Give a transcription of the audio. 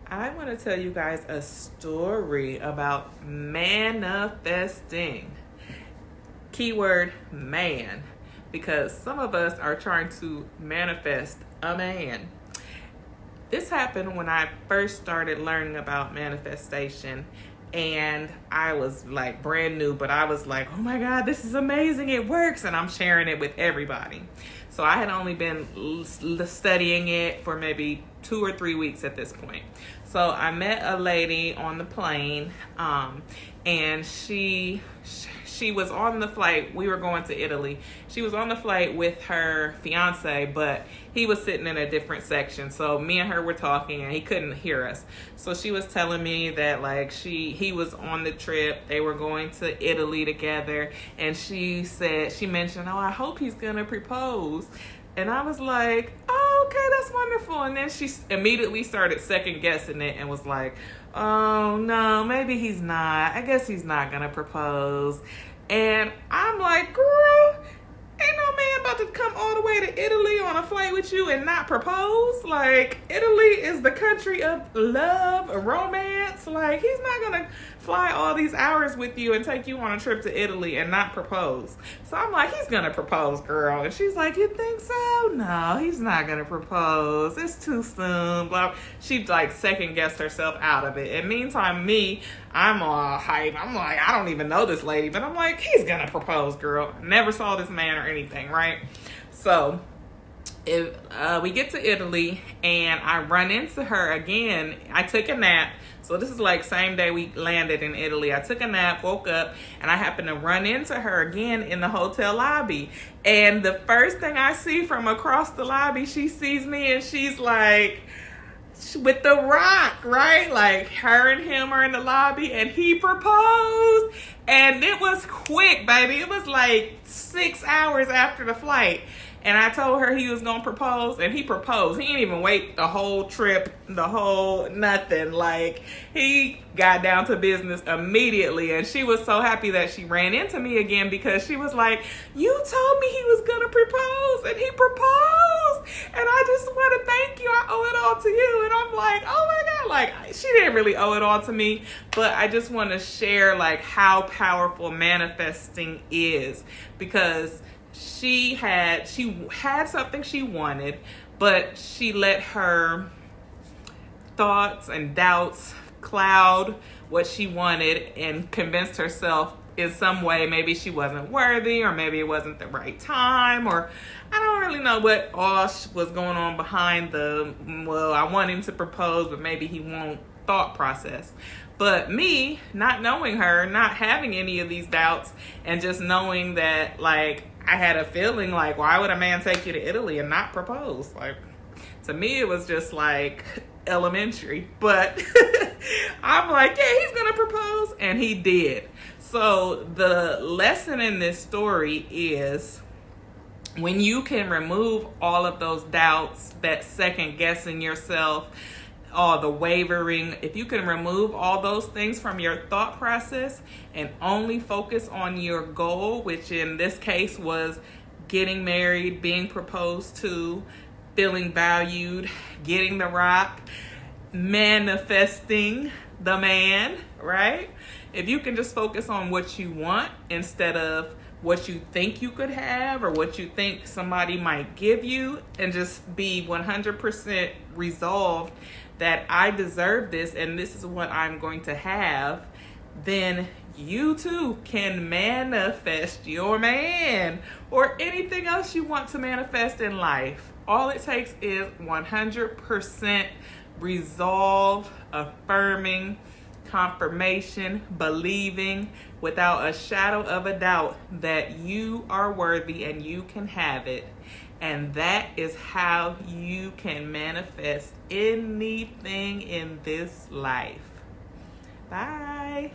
I want to tell you guys a story about manifesting. Keyword man, because some of us are trying to manifest a man. This happened when I first started learning about manifestation, and I was like brand new, but I was like, oh my God, this is amazing, it works, and I'm sharing it with everybody. So I had only been studying it for maybe 2 or 3 weeks at this point. So I met a lady on the plane, and she was on the flight. We were going to Italy. She was on the flight with her fiance, but he was sitting in a different section. So me and her were talking, and he couldn't hear us. So she was telling me that he was on the trip. They were going to Italy together, and she mentioned, oh, I hope he's gonna propose. And I was like, oh, okay, that's wonderful. And then she immediately started second guessing it and was like, oh, no, maybe he's not. I guess he's not going to propose. And I'm like, girl, ain't no man about to come all the way to Italy on a flight with you and not propose. Like, Italy is the country of love, romance. Like, he's not going to fly all these hours with you and take you on a trip to Italy and not propose. So I'm like, he's going to propose, girl. And she's like, you think so? No, he's not going to propose. It's too soon. Blah. She second guessed herself out of it. And meantime, I'm all hype. I'm like, I don't even know this lady, but I'm like, he's going to propose, girl. Never saw this man or anything, right? So we get to Italy and I run into her again. I took a nap. So this is same day we landed in Italy. I took a nap, woke up, and I happened to run into her again in the hotel lobby. And the first thing I see from across the lobby, she sees me and she's like, with The Rock, right? Like, her and him are in the lobby and he proposed. And it was quick, baby. It was 6 hours after the flight. And I told her he was going to propose, and he proposed. He didn't even wait the whole trip, nothing. He got down to business immediately, and she was so happy that she ran into me again because she was like, you told me he was going to propose, and he proposed, and I just want to thank you. I owe it all to you. And I'm like, oh my God, she didn't really owe it all to me, but I just want to share how powerful manifesting is, because she had something she wanted, but she let her thoughts and doubts cloud what she wanted and convinced herself in some way maybe she wasn't worthy, or maybe it wasn't the right time, or I don't really know what all was going on behind I want him to propose, but maybe he won't thought process. But me, not knowing her, not having any of these doubts, and just knowing that I had a feeling why would a man take you to Italy and not propose? To me, it was just elementary. But I'm like, yeah, he's going to propose. And he did. So the lesson in this story is, when you can remove all of those doubts, that second guessing yourself, all the wavering, if you can remove all those things from your thought process and only focus on your goal, which in this case was getting married, being proposed to, feeling valued, getting The Rock, manifesting the man, right? If you can just focus on what you want instead of what you think you could have or what you think somebody might give you, and just be 100% resolved that I deserve this and this is what I'm going to have, then you too can manifest your man or anything else you want to manifest in life. All it takes is 100% resolve, affirming, confirmation, believing without a shadow of a doubt that you are worthy and you can have it. And that is how you can manifest anything in this life. Bye.